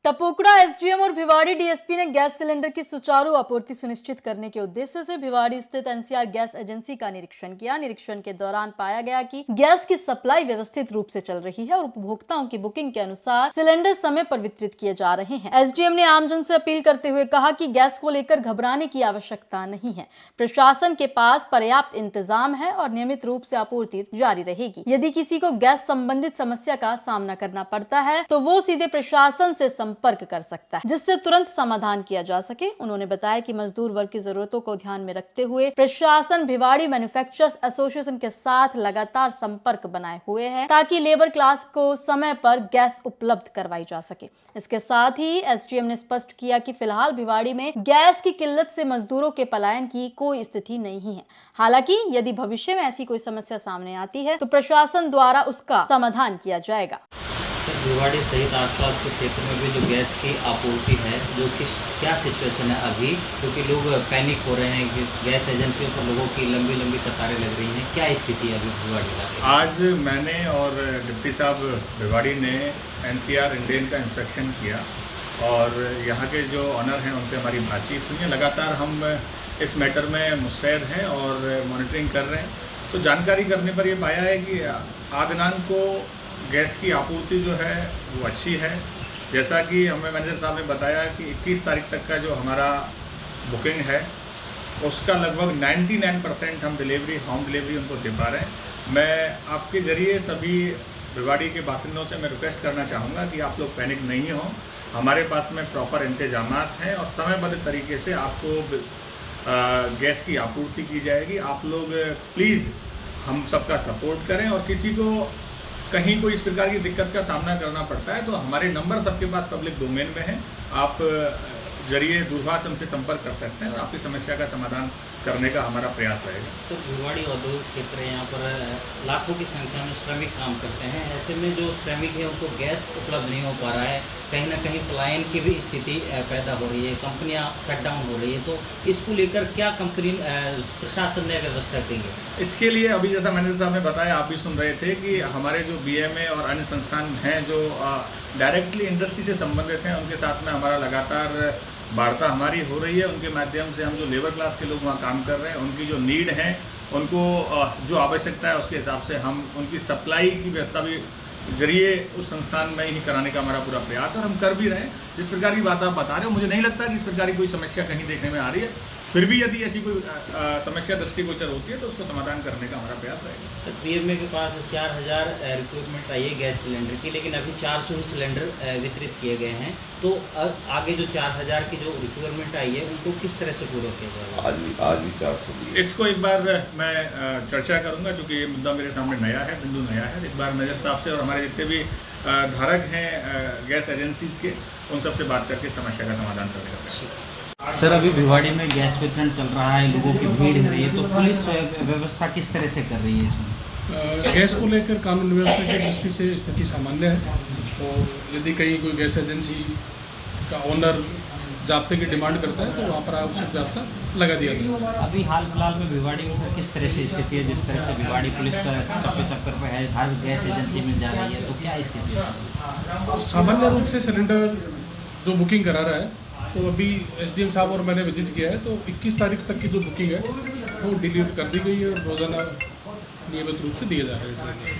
टपोकड़ा SDM और Bhiwadi DSP ने gas cylinder की सुचारू आपूर्ति सुनिश्चित करने के उद्देश्य से भिवाड़ी स्थित एनसीआर गैस एजेंसी का निरीक्षण किया। निरीक्षण के दौरान पाया गया कि गैस की सप्लाई व्यवस्थित रूप से चल रही है और उपभोक्ताओं की बुकिंग के अनुसार सिलेंडर समय पर वितरित किए जा रहे हैं। एसडीएम ने आमजन से अपील करते हुए कहा कि गैस को लेकर घबराने की आवश्यकता नहीं है। प्रशासन के पास पर्याप्त इंतजाम है और नियमित रूप से आपूर्ति जारी रहेगी। यदि किसी को गैस संबंधित समस्या का सामना करना पड़ता है तो वो सीधे प्रशासन से संपर्क कर सकता है, जिससे तुरंत समाधान किया जा सके। उन्होंने बताया कि मजदूर वर्ग की जरूरतों को ध्यान में रखते हुए प्रशासन भिवाड़ी मैन्युफैक्चरर्स एसोसिएशन के साथ लगातार संपर्क बनाए हुए है ताकि लेबर क्लास को समय पर गैस उपलब्ध करवाई जा सके। इसके साथ ही एसडीएम ने स्पष्ट किया कि फिलहाल भिवाड़ी में गैस की किल्लत से मजदूरों के पलायन की कोई स्थिति नहीं है। हालांकि यदि भविष्य में ऐसी कोई समस्या सामने आती है तो प्रशासन द्वारा उसका समाधान किया जाएगा। भिवाड़ी सहित आसपास के क्षेत्र में भी जो गैस की आपूर्ति है, जो क्या सिचुएशन है अभी, क्योंकि लोग पैनिक हो रहे हैं कि गैस एजेंसियों पर लोगों की लंबी लंबी कतारें लग रही हैं, क्या स्थिति है अभी भिवाड़ी का? आज मैंने और डिप्टी साहब भिवाड़ी ने एनसीआर इंडेन का इंस्पेक्शन किया और यहाँ के जो ऑनर हैं उनसे हमारी बातचीत हुई है। लगातार हम इस मैटर में मुस्तैद हैं और मॉनिटरिंग कर रहे हैं। तो जानकारी करने पर ये पाया है कि आज दिनांक को गैस की आपूर्ति जो है वो अच्छी है। जैसा कि हमें मैनेजर साहब ने बताया कि 21 तारीख तक का जो हमारा बुकिंग है उसका लगभग 99% हम डिलीवरी, होम डिलीवरी उनको दे पा रहे हैं। मैं आपके ज़रिए सभी भिवाड़ी के बासिंदों से मैं रिक्वेस्ट करना चाहूँगा कि आप लोग पैनिक नहीं हों। हमारे पास में प्रॉपर इंतजामात हैं और समयबद्ध तरीके से आपको गैस की आपूर्ति की जाएगी। आप लोग प्लीज़ हम सबका सपोर्ट करें और किसी को कहीं कोई इस प्रकार की दिक्कत का सामना करना पड़ता है तो हमारे नंबर सबके पास पब्लिक डोमेन में हैं। आप जरिए दूरभाष हमसे संपर्क कर सकते हैं और आपकी समस्या का समाधान करने का हमारा प्रयास रहेगा। तो भिवाड़ी औद्योगिक क्षेत्र है, यहाँ पर लाखों की संख्या में श्रमिक काम करते हैं। ऐसे में जो श्रमिक है उनको गैस उपलब्ध नहीं हो पा रहा है, कहीं ना कहीं पलायन की भी स्थिति पैदा हो रही है, कंपनियां शट डाउन हो रही है। तो इसको लेकर क्या कंपनी प्रशासन ने व्यवस्था की है? इसके लिए अभी जैसा मैनेजर साहब ने बताया, आप भी सुन रहे थे कि हमारे जो बीएमए और अन्य संस्थान हैं जो डायरेक्टली इंडस्ट्री से संबंधित हैं, उनके साथ में हमारा लगातार वार्ता हमारी हो रही है। उनके माध्यम से हम जो लेबर क्लास के लोग वहाँ काम कर रहे हैं, उनकी जो नीड है, उनको जो आवश्यकता है उसके हिसाब से हम उनकी सप्लाई की व्यवस्था भी जरिए उस संस्थान में ही कराने का हमारा पूरा प्रयास है और हम कर भी रहे हैं। जिस प्रकार की बात आप बता रहे हो, मुझे नहीं लगता कि इस प्रकार की कोई समस्या कहीं देखने में आ रही है। फिर भी यदि ऐसी कोई समस्या दृष्टिगोचर होती है तो उसको समाधान करने का हमारा प्रयास रहेगा। सर, बीएमए के पास 4000 रिक्वायरमेंट आई है गैस सिलेंडर की, लेकिन अभी 400 ही सिलेंडर वितरित किए गए हैं। तो आगे जो 4000 की जो रिक्वायरमेंट आई है उनको किस तरह से पूरा किया जाएगा? आज भी 400। इसको एक बार मैं चर्चा करूंगा, क्योंकि ये मुद्दा मेरे सामने नया है, बिंदु नया है। एक बार मेजर साहब से और हमारे जितने भी धारक हैं गैस एजेंसीज के, उन सबसे बात करके समस्या का समाधान करने का प्रयास। सर, अभी भिवाड़ी में गैस वितरण चल रहा है, लोगों की भीड़ हो रही है, तो पुलिस व्यवस्था किस तरह से कर रही है इसमें? गैस को लेकर कानून व्यवस्था की दृष्टि से स्थिति सामान्य है। तो यदि कहीं कोई गैस एजेंसी का ओनर जाब्ते की डिमांड करता है तो वहाँ पर आवश्यक जाब्ता लगा दिया गया। अभी हाल फिलहाल में भिवाड़ी में सर किस तरह से स्थिति है? जिस तरह से भिवाड़ी पुलिस चप्पे चक्कर पर है, हर गैस एजेंसी में जा रही है, तो क्या स्थिति है? सामान्य रूप से सिलेंडर जो बुकिंग करा रहा है, तो अभी एसडीएम साहब और मैंने विजिट किया है तो 21 तारीख तक की जो बुकिंग है वो डिलीट कर दी गई है और रोज़ाना नियमित रूप से दिए जा रहे हैं।